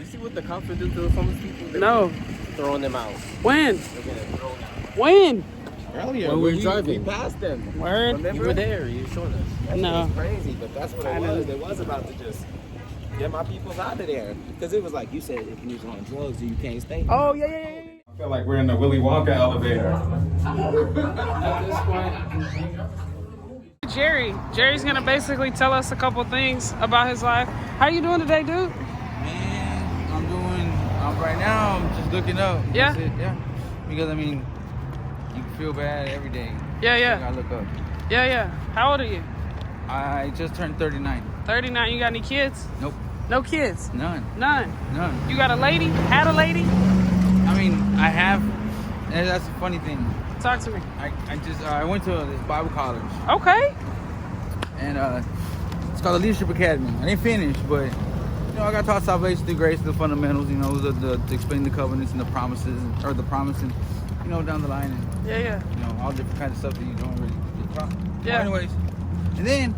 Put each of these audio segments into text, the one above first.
You see what the cops are doing to those homeless people? No. Throwing them out. When? They're gonna throw them out. When? Earlier, when we were We driving. passed them. Word? Remember? You were there. You showed us. That No. was crazy, but that's what it I was. know. It was about to just get my peoples out of there. Because it was like you said, if you're on drugs, you can't stay. Oh, yeah, yeah, yeah. I feel like we're in the Willy Wonka elevator. At this point. Jerry's gonna basically tell us a couple things about his life. How you doing today, dude? Man, right now, I'm just looking up. Yeah? That's it, yeah. Because, I mean, you can feel bad every day. Yeah, You yeah. gotta look up. Yeah, yeah. How old are you? I just turned 39. 39. You got any kids? Nope, No kids? none. None. None. You got a lady? Had a lady? I mean, I have, and that's a funny thing. Talk to me. I went to this Bible college, Okay. and it's called the Leadership Academy. I didn't finish, but, I got taught salvation through grace, the fundamentals, to explain the covenants and the promises, or the promise, and, down the line, and, Yeah, yeah. all different kinds of stuff that you don't really get taught. Yeah. Anyways, and then,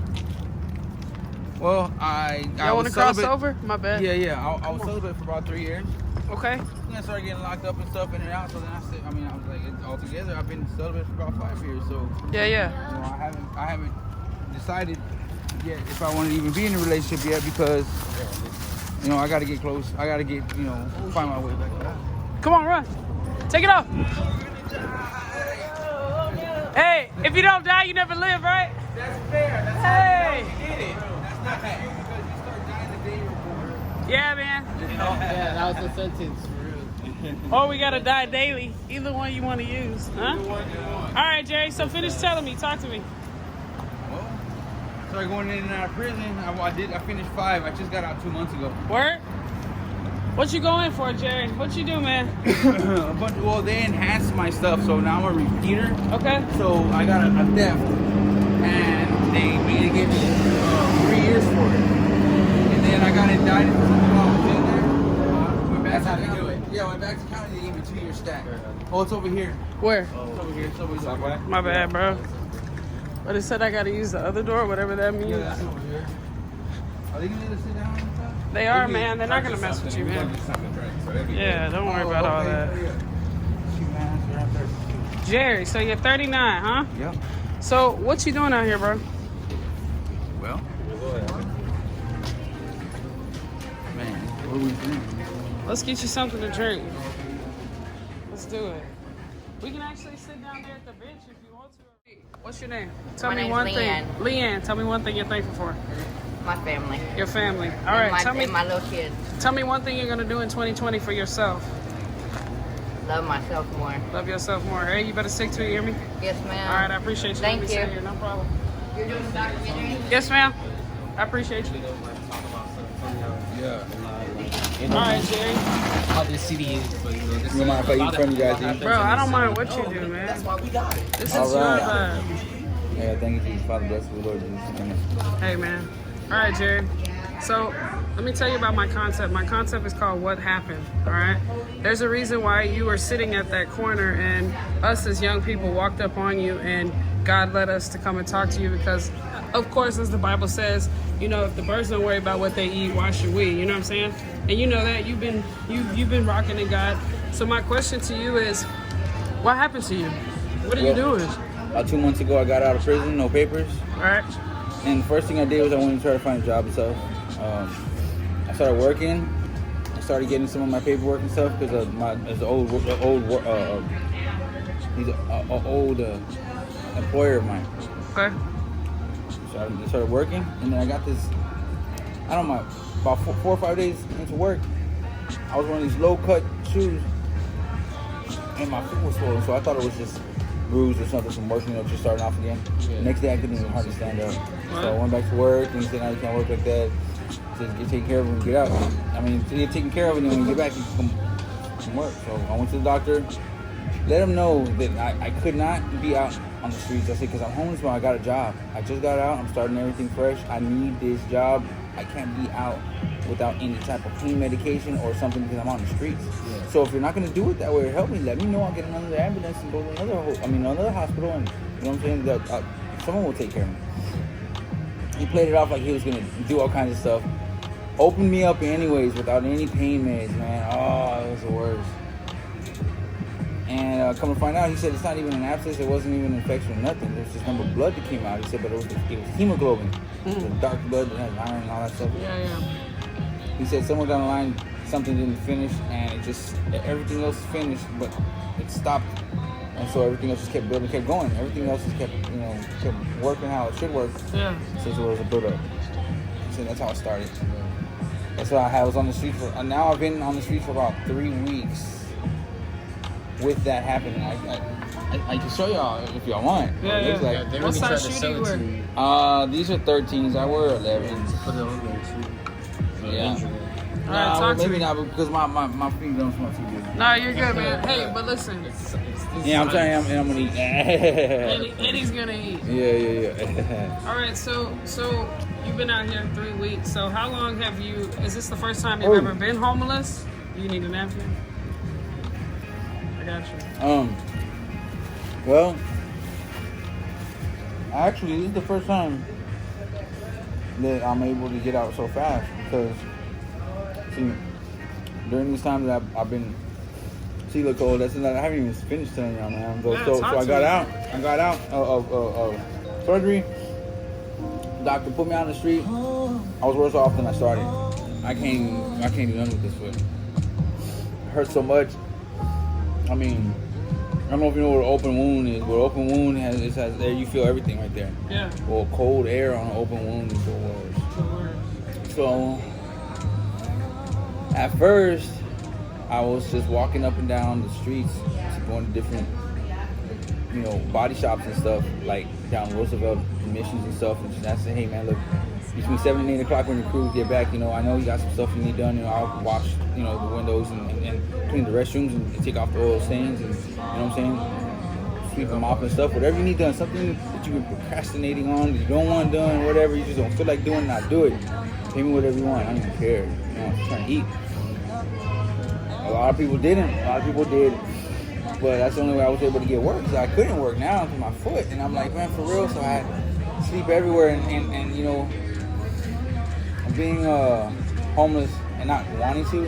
well, I Y'all want was to cross celibate. over? My bad. Yeah. I was celibate for about 3 years. Okay. Then I started getting locked up and stuff in and out. So then I was like, altogether, I've been celibate for about 5 years. So, Yeah, yeah. I haven't decided yet if I want to even be in a relationship yet because, I got to get close. I got to get, find my way back up. Come on, run. Take it off. Hey, if you don't die, you never live, right? That's fair. That's Hey. how you did it. That's not fair because you start dying the day you're born. Yeah, man. Yeah, that was the sentence. Or we gotta die daily. Either one you want to use, huh? All right, Jerry. So finish telling me. Talk to me. Well, started going in and out of prison. I finished 5. I just got out 2 months ago. Word. What you going for, Jerry? What you do, man? Well, they enhanced my stuff, so now I'm a repeater. Okay. So I got a theft, and they gave me 3 years for it. And then I got indicted for something while I was in there. Went back That's how to they county. do it. Yeah, went back to county. They gave me 2 years stack. Oh, it's over here. Where? It's over here. It's over here. My bad, bro. But it said I gotta use the other door, whatever that means. Yeah, that's over here. Are they gonna let us sit down and stuff? They are, man. They're not gonna mess with you, man. Yeah, don't worry about all that. Jerry, so you're 39, huh? Yep. So what you doing out here, bro? Well, man, what are we doing? Let's get you something to drink. Let's do it. We can actually sit down there at the bench if you want to. What's your name? Tell My me name's one Leanne. thing. Leanne, tell me one thing you're thankful for. My family. Your family. All right, And my little kids. tell me one thing you're gonna do in 2020 for yourself. Love myself more. Love yourself more. Hey, you better stick to it, you hear me? Yes, ma'am. All right, I appreciate you. Thank Let me you. sit here, no problem. You're doing a documentary? Yes, ma'am. I appreciate you. Yeah. All right, Jerry. How this city is, but this You don't mind if I eat in front of you guys? Bro, I don't mind what you do, man. That's why we got it. This is All your right. vibe. Yeah, thank you, Jesus. Father, bless the Lord Jesus. Amen. Hey, man. All right, Jerry. So let me tell you about my concept. My concept is called What Happened, all right? There's a reason why you were sitting at that corner and us as young people walked up on you and God led us to come and talk to you because, of course, as the Bible says, if the birds don't worry about what they eat, why should we? You know what I'm saying? And you know that you've been rocking in God. So my question to you is, what happened to you? What are you doing? About 2 months ago, I got out of prison, no papers. All right. And the first thing I did was I went and tried to find a job and stuff. I started working. I started getting some of my paperwork and stuff because he's an old employer of mine. Okay. So I started working, and then I got this. I don't know, about 4 or 5 days into work, I was wearing these low-cut shoes, and my foot was swollen. So I thought it was just bruised or something from working, just starting off again. Yeah. Next day I couldn't even hardly stand up. So I went back to work, and he said, "No, you can't work like that. He says, get taken care of when you get out." I mean, to get taken care of, and then when you get back, you can come from work. So I went to the doctor, let him know that I could not be out on the streets. I said, because I'm homeless, but I got a job. I just got out. I'm starting everything fresh. I need this job. I can't be out without any type of pain medication or something because I'm on the streets. Yeah. So if you're not going to do it that way or help me, let me know. I'll get another ambulance and go to another hospital, and you know what I'm saying? That someone will take care of me. He played it off like he was going to do all kinds of stuff. opened me up anyways without any pain meds, man. Oh, it was the worst. And come to find out, he said it's not even an abscess. It wasn't even an infection or nothing. It was just number of blood that came out. He said, but it was hemoglobin. It was dark blood that has iron and all that stuff. Yeah. He said somewhere down the line, something didn't finish, and it just, everything else finished, but it stopped. And so everything else just kept building, kept going. Everything else just kept, kept working how it should work. Yeah. Since it was a build-up. He said that's how it started. That's why I was on the street for, now I've been on the street for about 3 weeks. With that happening, I can show y'all if y'all want. Yeah. They What really tried size to shoe do sell you it wear? to me. These are 13s. I wear 11s. Put it on there too. Yeah. All right, talk to maybe me. not because my feet don't smell too good. Nah, you're good, man. Hey, but listen, Yeah, I'm trying. I'm gonna eat. Eddie's gonna eat. Yeah. All right, so you've been out here 3 weeks. So how long have you? Is this the first time you've ever been homeless? You need a napkin. I got you. Well, actually, this is the first time that I'm able to get out so fast because, see, during this time that I've been, see, look, Cole, I haven't even finished telling y'all, man. So I got out of surgery. Doctor put me out on the street. I was worse off than I started. I can't do nothing with this foot. It hurts so much. I mean, I don't know if you know what an open wound is, but an open wound has there you feel everything right there. Yeah. Well, cold air on an open wound is the worst. So at first, I was just walking up and down the streets, going to different, body shops and stuff, like down Roosevelt Missions and stuff, and just asking, hey man, look, between 7 and 8 o'clock when the crews get back, I know you got some stuff you need done, I'll wash, the windows and clean the restrooms and take off the oil stains and, what I'm saying, sweep them off and stuff, whatever you need done, something that you've been procrastinating on, that you don't want done, whatever, you just don't feel like doing, not do it. Pay me whatever you want, I don't even care, I'm just trying to eat. A lot of people didn't, but that's the only way I was able to get work, because I couldn't work now because my foot, and I'm like, man, for real, so I had to sleep everywhere, and being homeless and not wanting to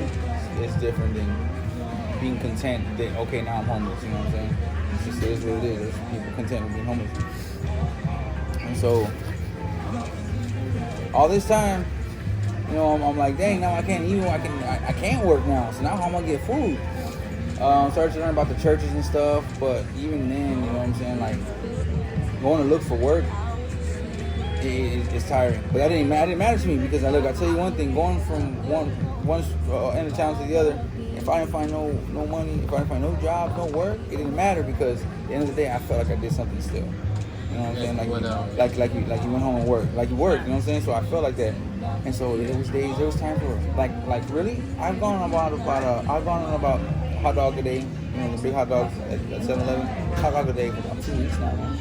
is different than being content that, okay, now I'm homeless, you know what I'm saying? It's just is what it is. There's people content with being homeless. And so, all this time, I'm like, dang, now I can't work now, so now how am I gonna get food? Started to learn about the churches and stuff, but even then, you know what I'm saying, like, going to look for work, it's tiring. But that didn't matter to me because I tell you one thing, going from one end of town to the other, if I didn't find no money, if I didn't find no job, no work, it didn't matter because at the end of the day I felt like I did something still. You know what I'm saying? Like you went home and worked. Like you worked, you know what I'm saying? So I felt like that. And so there was time for like really, I've gone on about hot dog a day, the big hot dogs at 7-Eleven, hot dog a day for about 2 weeks now, man.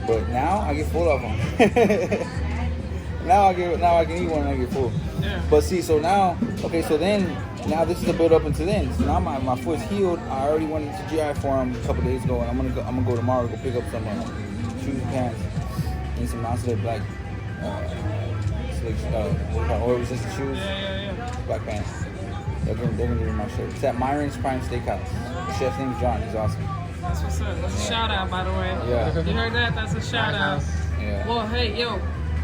But now I get full of them. now I can eat one and I get full. Yeah. But see, so now this is the build up into then. So now my foot's healed. I already went into GI Forum a couple days ago, and I'm gonna go tomorrow to go pick up some shoes, pants, and some non-slip black oil resistant shoes, black pants. They're gonna give me my shirt. It's at Myron's Prime Steakhouse. The chef's name is John. He's awesome. That's what's up. That's a shout out, by the way. Yeah. You heard that? That's a shout out. Yeah. Well, hey, yo,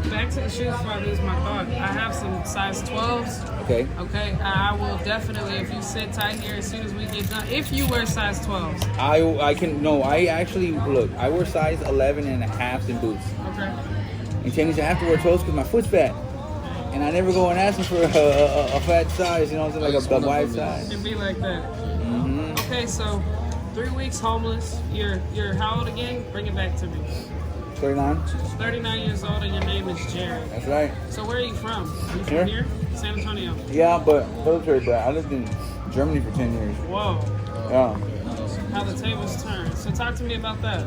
back to the shoes before I lose my thought. I have some size 12s. Okay. Okay. I will definitely, if you sit tight here as soon as we get done, if you wear size 12s. I actually, look, I wear size 11 and a half in boots. Okay. And technically I have to wear 12s because my foot's fat. And I never go and ask them for a fat size, you know what I'm saying, like a wide size. It'd be like that. Mm-hmm. Okay, so 3 weeks homeless. You're how old again? Bring it back to me. 39? 39 years old and your name is Jared. That's right. So where are you from? Are you from here? San Antonio. Yeah, but military brat. I lived in Germany for 10 years. Whoa. Yeah. How the tables turn. So talk to me about that.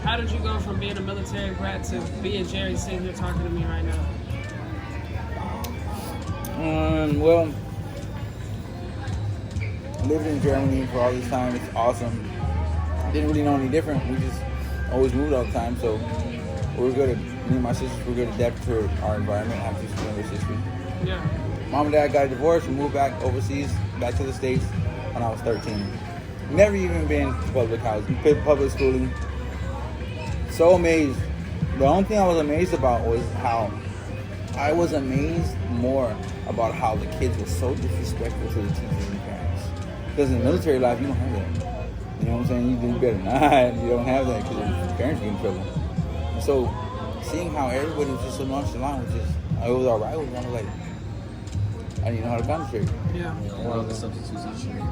How did you go from being a military brat to being Jerry sitting here talking to me right now? Well, lived in Germany for all this time. It's awesome. Didn't really know any different. We just always moved all the time, so we were good at Me and my sisters were good to adapt to our environment. I have two younger sisters. Yeah. Mom and dad got divorced and moved back overseas, back to the States when I was 13. Never even been to public housing, public schooling. So amazed. The only thing I was amazed about was how I was amazed more about how the kids were so disrespectful to the teachers and parents. Because in military life, you don't have that. You know what I'm saying? You better not. You don't have that because your parents get in trouble. And so, seeing how everybody was just so nonchalant was just, it was all right with me. I was like, I didn't know how to concentrate. Yeah. One of the substitution.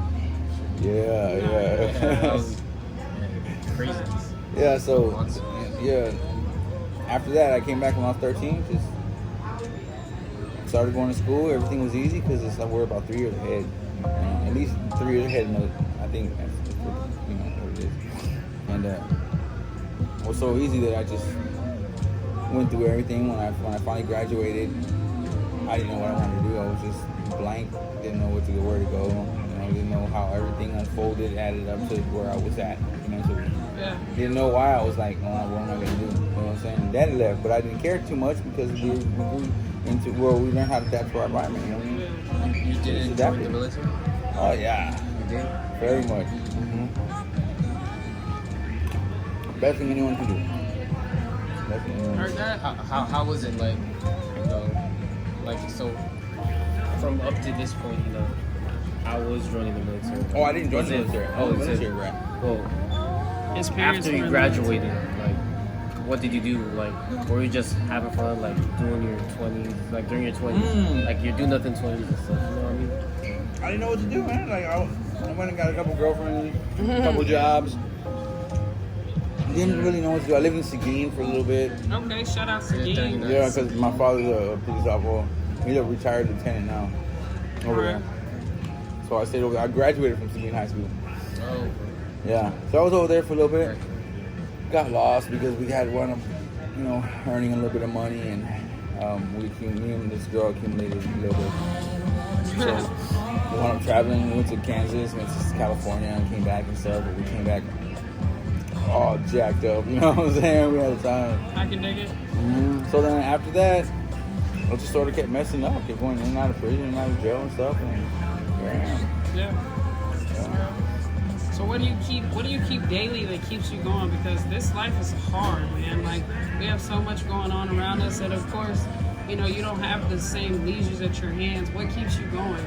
Yeah. That was craziness. Yeah, so, yeah. After that, I came back when I was 13. Just started going to school. Everything was easy because it's like we're about 3 years ahead. At least 3 years ahead. I think that's what it is. And it was so easy that I just went through everything. When I finally graduated, I didn't know what I wanted to do. I was just blank. Didn't know where to go. Didn't know how everything unfolded, added up to where I was at mentally. Yeah. Didn't know why. I was like, what am I gonna do? You know what I'm saying? Daddy left, but I didn't care too much because we grew into we learned how to adapt to our environment. You know what I mean? You didn't join the military? Oh yeah, You did? very much. Best thing anyone can do. Best thing anyone Heard can do. that? How was it like, so from up to this point, I was joining the military. Oh, I didn't join Was the it- military. Oh, I was a is it- military rat. Well, His parents after were you in the graduated, like, what did you do? Like, were you just having fun, like, doing your 20s, like, during your 20s? Like, you do nothing 20s and stuff, you know what I mean? I didn't know what to do, man. Like I went and got a couple girlfriends, a couple jobs. Didn't really know what to do. I lived in Seguin for a little bit. Okay, shout out to Dean. Yeah, because my father's a police officer. He's a retired lieutenant now over there. So I stayed over there. I graduated from Seguin High School. Oh, Yeah. So I was over there for a little bit. Got lost because we had one of, earning a little bit of money, and me and this girl accumulated a little bit. So we wound up traveling. We went to Kansas, went to California, and came back and stuff. But we came back all jacked up. You know what I'm saying? We had a time. I can dig it. So then after that, I just sort of kept messing up, kept going in and out of prison, and out of jail and stuff, and here I am. Yeah. So what do you keep daily that keeps you going? Because this life is hard, man. Like, we have so much going on around us, and of course, you don't have the same leisures at your hands. What keeps you going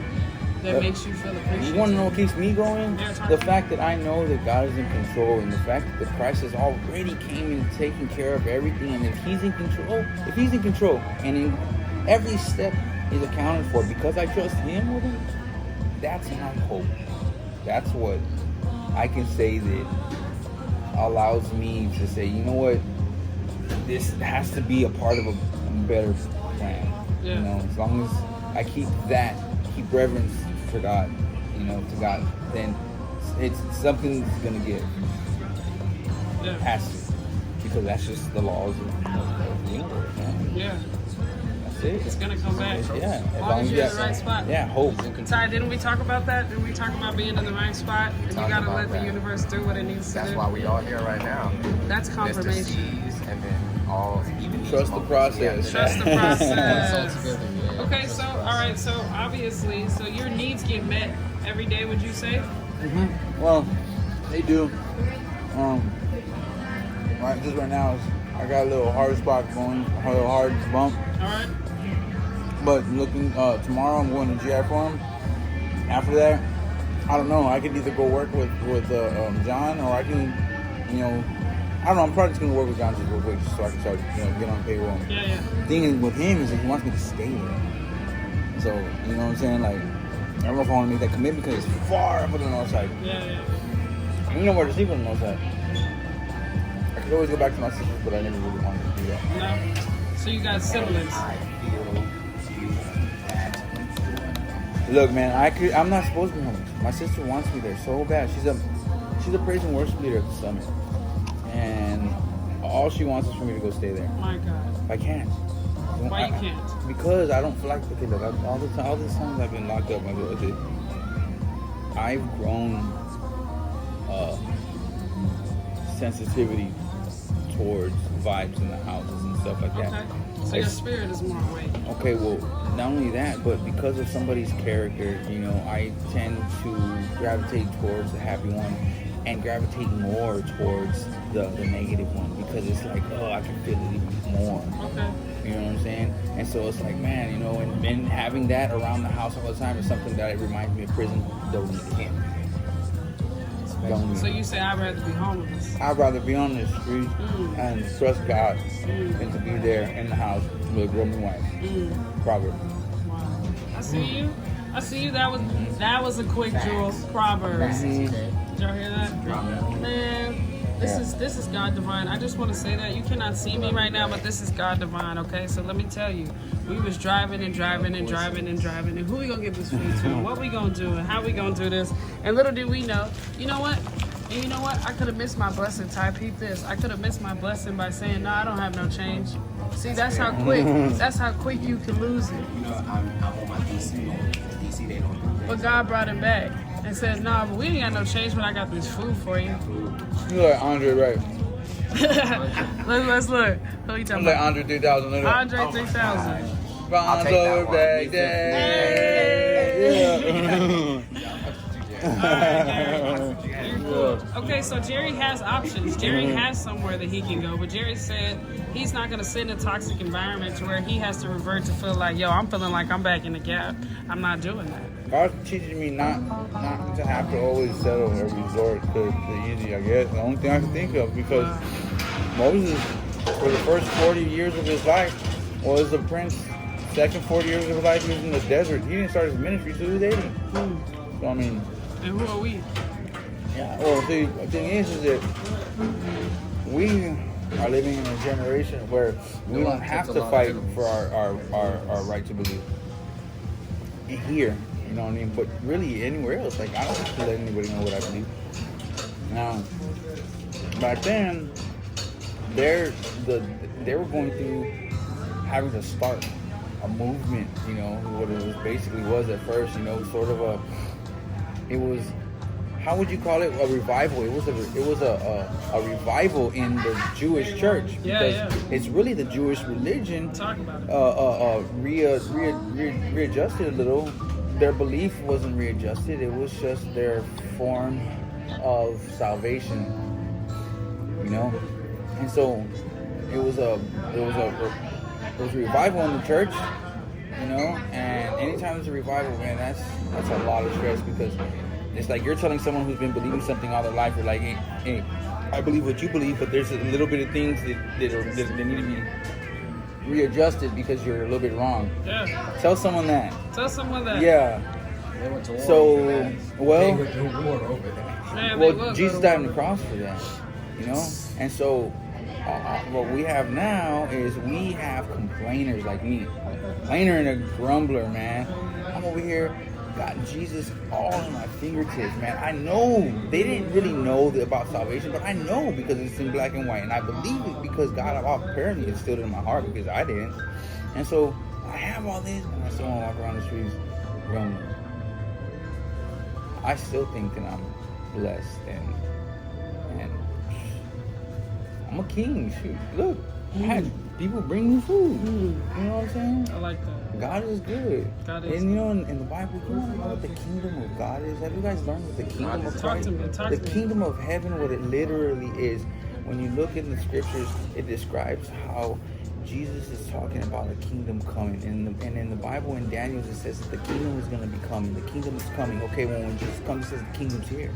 that makes you feel appreciated? You want to know what keeps me going? Yeah, it's hard. The fact that I know that God is in control, and the fact that the Christ has already came and taken care of everything, and if He's in control, and in every step is accounted for because I trust Him with it, that's my hope. That's what I can say that allows me to say, you know what, this has to be a part of a better plan. Yeah. As long as I keep reverence for God, to God, then it's something's gonna give. Yeah. It has to, because that's just the laws of the universe. Yeah. That's it. It's gonna come back. Yeah. As long as you're in the right spot. Yeah, hope. Ty, didn't we talk about that? Didn't we talk about being in the right spot? And you Talked gotta about let the that. universe do what it needs to That's do. why we all here right now. That's Mr. confirmation. C's and then even these Trust the moments we have process. today. Trust the it's all process. together, yeah. Okay, so so obviously, so your needs get met every day, would you say? Well, they do. Just right now, I got a little hard spot going, a little hard bump. All right. But looking tomorrow, I'm going to GI Forum. After that, I don't know. I could either go work with John, or I can, I don't know. I'm probably just gonna work with John just real quick, just so I can start, get on payroll. Yeah. The thing is with him is that he wants me to stay there. So you know what I'm saying? Like, I don't know if I want to make that commitment because it's far up on the north side. Yeah. You know where to sleep on the north side. I could always go back to my sisters, but I never really wanted to do that. No. So you got siblings. Look, man, I'm not supposed to be homeless. My sister wants me there so bad. She's a praise and worship leader at the summit, and all she wants is for me to go stay there. My God. I can't. Why you can't? Because I don't feel like, okay, look, all these times I've been locked up, I've grown sensitivity towards vibes in the houses and stuff like that. Okay. So your spirit is more awake. Okay, well, not only that, but because of somebody's character, you know, I tend to gravitate towards the happy one and gravitate more towards the negative one because it's like, oh, I can feel it even more. Okay. You know what I'm saying? And so it's like, man, you know, and having that around the house all the time is something that it reminds me of prison. Don't need him. So you say I'd rather be homeless? I'd rather be on the street and trust God than to be there in the house with a grown wife. Proverbs. Wow. I see you. I see you. That was a quick jewel. Proverbs. Did y'all hear that? Man, this is God divine. I just want to say that you cannot see me right now, but this is God divine. Okay, so let me tell you, we was driving and who we gonna give this food to? What we gonna do? And how we gonna do this? And little did we know, you know what? And you know what? I could have missed my blessing. Ty, peep this. I could have missed my blessing by saying, no, I don't have no change. See, that's how quick you can lose it. You know, I'm on my DC. DC, they don't do that. But God brought him back and said, nah, but we ain't got no change, but I got this food for you. You're like Andre, right? Let's look. Who you talking I'm like about? Andre 3000. Look at Andre 3000. I'll take that one. Back there. Okay, so Jerry has options. Jerry has somewhere that he can go, but Jerry said he's not going to sit in a toxic environment to where he has to revert to feel like, yo, I'm feeling like I'm back in the gap. I'm not doing that. God's teaching me not to have to always settle or resort to the easy, I guess. The only thing I can think of, because Moses, for the first 40 years of his life, was a prince. Second 40 years of his life, he was in the desert. He didn't start his ministry till he was 80. So, I mean... And who are we? Yeah, well, see, the thing is that we are living in a generation where we don't have to fight for our right to believe. Here, you know what I mean? But really, anywhere else, like, I don't have to let anybody know what I believe. Now, back then, they were going through having to start a movement, you know, what it was basically was at first, you know, sort of it was, how would you call it? A revival. It was a revival in the Jewish church, because it's really the Jewish religion. Talk about it. Readjusted a little. Their belief wasn't readjusted. It was just their form of salvation, you know. And so it was a revival in the church, you know. And anytime there's a revival, man, that's a lot of stress, because it's like you're telling someone who's been believing something all their life, you're like, hey, I believe what you believe, but there's a little bit of things that need to be readjusted because you're a little bit wrong. Yeah. Tell someone that. Yeah. They went to war. So, well, They went to war over that. Man, Jesus died on the cross for that, you know? And so, what we have now is we have complainers like me. Complainer and a grumbler, man. I'm over here, got Jesus all in my fingertips, man. I know they didn't really know about salvation, but I know because it's in black and white, and I believe it because God apparently instilled it in my heart, because I didn't. And so I have all this, and I still want to walk around the streets grumbling. I still think that I'm blessed, and I'm a king. Shoot, look, I had people bring me food. You know what I'm saying? I like that. God is good. God is And you know, in the Bible, you know what the kingdom of God is? Have you guys learned what the kingdom of Talk Christ to me. The kingdom of heaven, what it literally is. When you look in the scriptures, it describes how Jesus is talking about a kingdom coming. And in the Bible, in Daniel, it says that the kingdom is going to be coming. The kingdom is coming. Okay, when Jesus comes, it says the kingdom's here.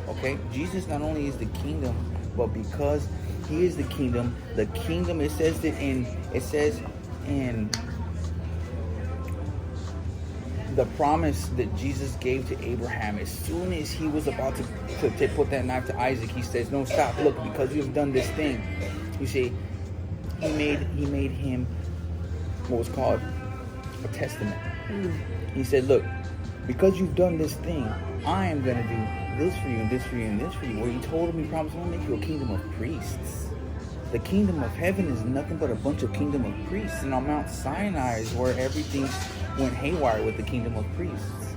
Okay? Jesus not only is the kingdom, but because he is the kingdom, it says in the promise that Jesus gave to Abraham, as soon as he was about to put that knife to Isaac, he says, no, stop, look, because you have done this thing. You see, he made him what was called a testament. He said, look, because you've done this thing, I am going to do this for you and this for you and this for you. Where he told him, he promised, I'm going to make you a kingdom of priests. The kingdom of heaven is nothing but a bunch of kingdom of priests. And on Mount Sinai is where everything went haywire with the kingdom of priests.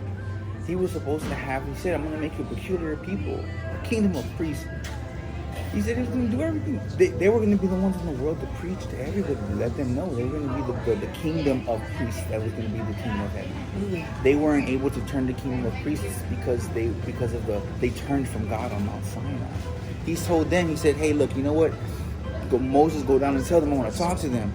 He was supposed to have, he said, I'm going to make you a peculiar people, a kingdom of priests. He said he was going to do everything. They were going to be the ones in the world to preach to everybody, to let them know they were going to be the kingdom of priests that was going to be the kingdom of heaven. They weren't able to turn the kingdom of priests because they turned from God on Mount Sinai. He told them, he said, hey, look, you know what? Moses, go down and tell them I want to talk to them.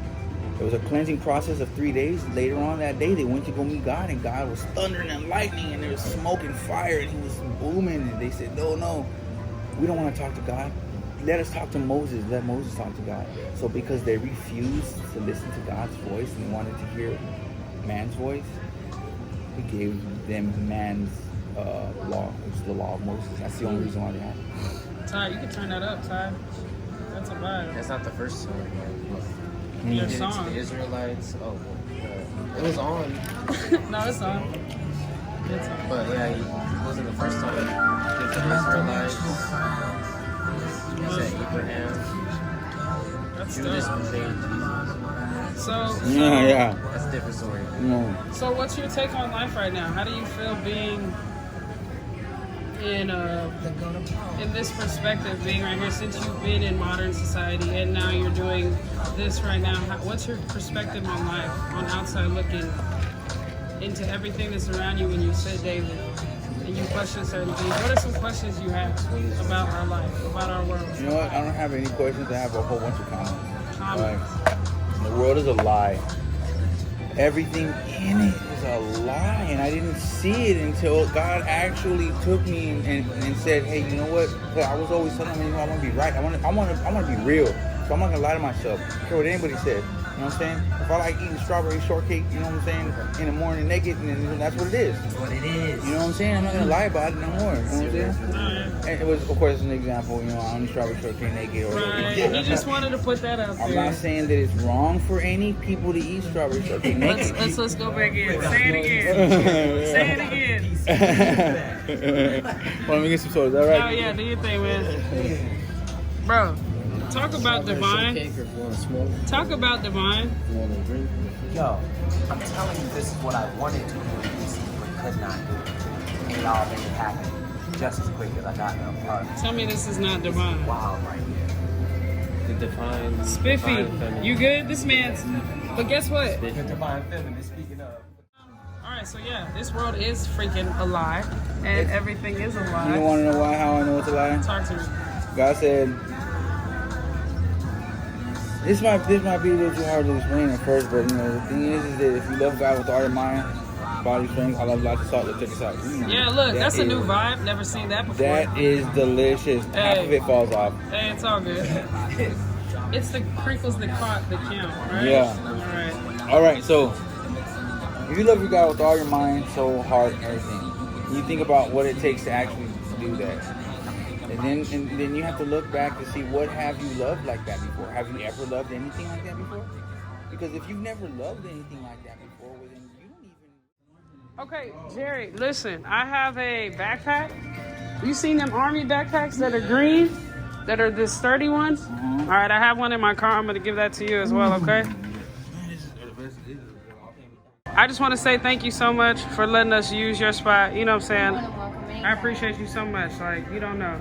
There was a cleansing process of 3 days. Later on that day, they went to go meet God, and God was thundering and lightning, and there was smoke and fire, and he was booming. And they said, no, we don't want to talk to God. Let us talk to Moses. Let Moses talk to God. So because they refused to listen to God's voice and wanted to hear man's voice, he gave them man's law, which is the law of Moses. That's the only reason why they had it. Ty, you can turn that up, Ty. That's a vibe. That's not the first song. Your Did it to song. the Israelites. Oh, it was on. No, it's on. It's on. But yeah, it wasn't the first time. Did to the Israelites. He said Abraham. That's Judas dope. betrayed Jesus. So, Yeah. That's a different story. No. so what's your take on life right now? How do you feel being in this perspective, being right here, since you've been in modern society and now you're doing this right now? What's your perspective on life, on outside looking into everything that's around you when you sit daily and you question certain things? What are some questions you have about our life, about our world? You know what? I don't have any questions. I have a whole bunch of comments. Comments. The world is a lie. Everything in it is a lie, and I didn't see it until God actually took me and said, "Hey, you know what? 'Cause I was always telling him, I want to be right. I want to be real. So I'm not gonna lie to myself. I don't care what anybody says. You know what I'm saying? If I like eating strawberry shortcake, you know what I'm saying, in the morning naked, and that's what it is. That's what it is. You know what I'm saying? I'm not gonna lie about it no more. You know what I'm saying? And it was, of course, an example. You know, I only strawberry shortcake naked or whatever. Right. He just wanted to put that out I'm there. not saying that it's wrong for any people to eat strawberry shortcake naked. Let's go back in. Say it again. Say it again. Let me get some soda. Is that right? Oh yeah, do your thing, man. Bro, talk about divine. Cake or if you want to smoke, Talk about divine. if you want to drink. Yo, I'm telling you, this is what I wanted to do in DC, but could not do it. And y'all made it happen just as quick as I got in the apartment. Tell me this is not divine. Wow, right here. The Divine. Spiffy, Divine Feminine. you good? This man's. But guess what? The divine feminine, speaking of. All right, so yeah, this world is freaking a lie, and everything is a You don't lie. want to know why? How I know it's a lie? Talk to me. God said, this might be a little too hard to explain at first, but you know the thing is that if you love God with all your mind, body, strength, I love lots of salt. Let's check this out. Yeah, look, That that's a new is- vibe. Never seen that before. That is delicious. Half of it falls off. Hey, it's all good. It's the crinkles that count, right? Yeah. All right. All right, so if you love your God with all your mind, soul, heart, and everything, you think about what it takes to actually do that. And then you have to look back to see what have you loved like that before. Have you ever loved anything like that before? Because if you've never loved anything like that before, well, then you don't even. Okay, Jerry, listen, I have a backpack. You seen them army backpacks that are green? That are the sturdy ones? All right, I have one in my car. I'm going to give that to you as well, okay? I just want to say thank you so much for letting us use your spot. You know what I'm saying? I appreciate you so much. Like, you don't know.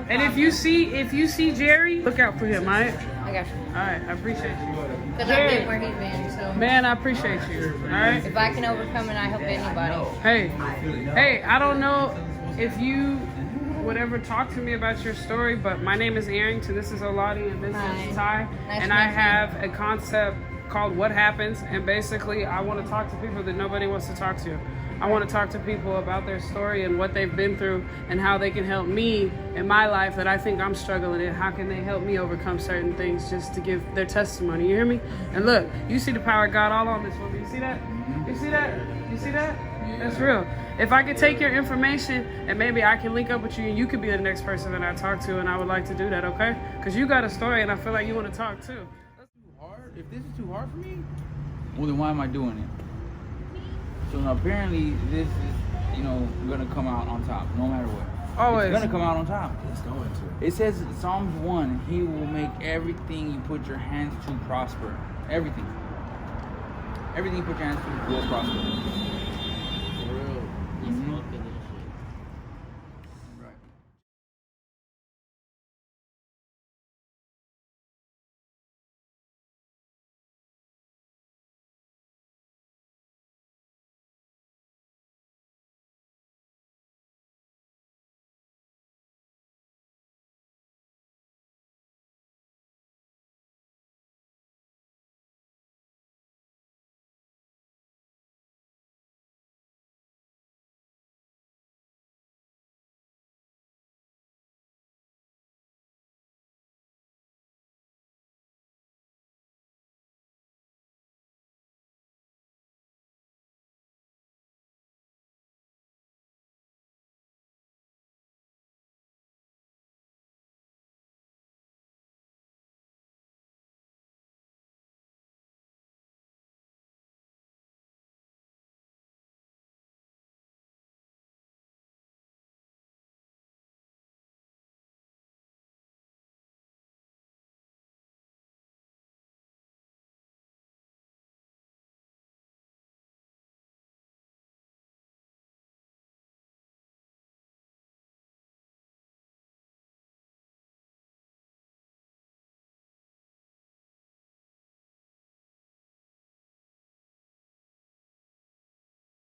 And if you see Jerry, look out for him, all right? I got you. All right, I appreciate you. Because I've been where he's been, so. Man, I appreciate you, all right? If I can overcome it, I help anybody. Hey, I don't know if you would ever talk to me about your story, but my name is Arrington. This is Oladi, and this Hi. is Ty. Nice And to I meet you. have a concept called What Happens, and basically I want to talk to people that nobody wants to talk to. I want to talk to people about their story and what they've been through and how they can help me in my life that I think I'm struggling in. How can they help me overcome certain things just to give their testimony? You hear me? And look, you see the power of God all on this woman. You see that? You see that? You see that? That's real. If I could take your information and maybe I can link up with you and you could be the next person that I talk to, and I would like to do that, okay? Because you got a story and I feel like you want to talk too. If this is too hard for me, well then why am I doing it? So now apparently this is, gonna come out on top, no matter what. Always. It's gonna come out on top. It's going to. It says in Psalms 1, He will make everything you put your hands to prosper. Everything. Everything you put your hands to will prosper.